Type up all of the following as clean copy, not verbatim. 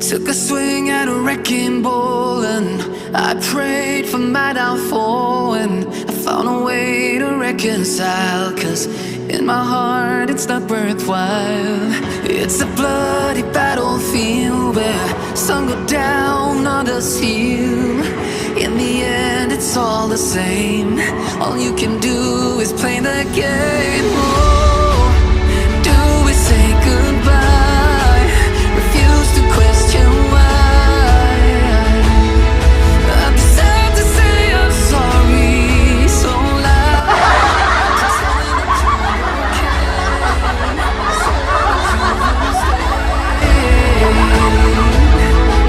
Took a swing at a wrecking ball and I prayed for my downfall, and I found a way to reconcile, 'cause in my heart it's not worthwhile. It's a bloody battlefield where some go down, others heal. In the end it's all the same. All you can do is play the game. Oh, do we say goodbye? Refuse to question why. I'm sad to say I'm sorry, so loud.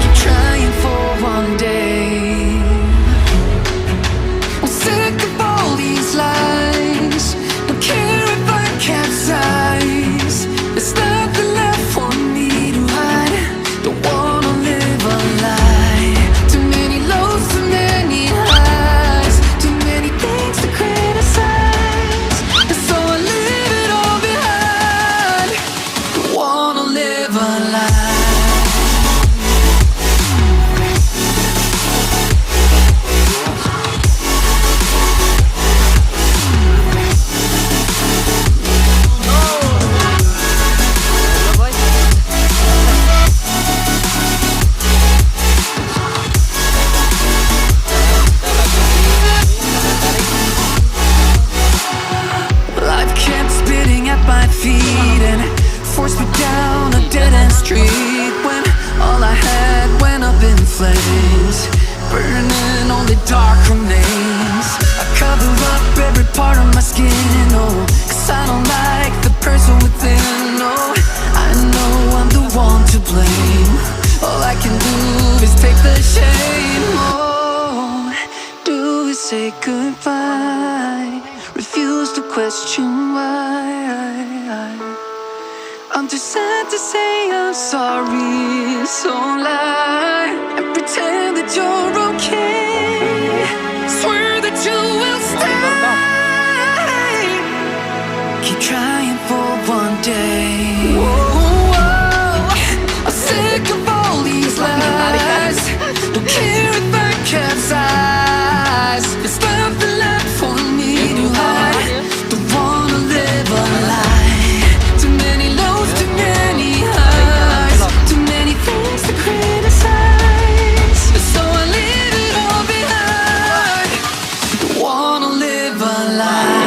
Keep trying for one day. I'm sick of all these lies. Don't care if I capsize. There's nothing left for me to hide. Don't wanna live a lie. Too many lows, too many highs. Too many things to criticize. And so I leave it all behind. Don't wanna live a lie. Life kept spitting at my feet and forced me down a dead-end street, when all I had went up in flames, burning only dark remains. I cover up every part of my skin, oh, 'cause I don't like the person within. Oh, I know I'm the one to blame. All I can do is take the shame. Oh, do we say goodbye? Refuse to question why. I'm too sad to say I'm sorry, so lie and pretend that you're okay. Swear that you will stay. Keep trying for one day. Whoa, I'm sick of all these lies. Don't care if I capsize. There's nothing left for me to hide. Don't wanna live a lie. Too many lows, too many highs. Too many things to criticize. So I leave it all behind. Don't wanna live a lie.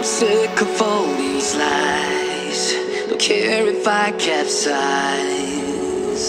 Sick of all these lies. Don't care if I capsize.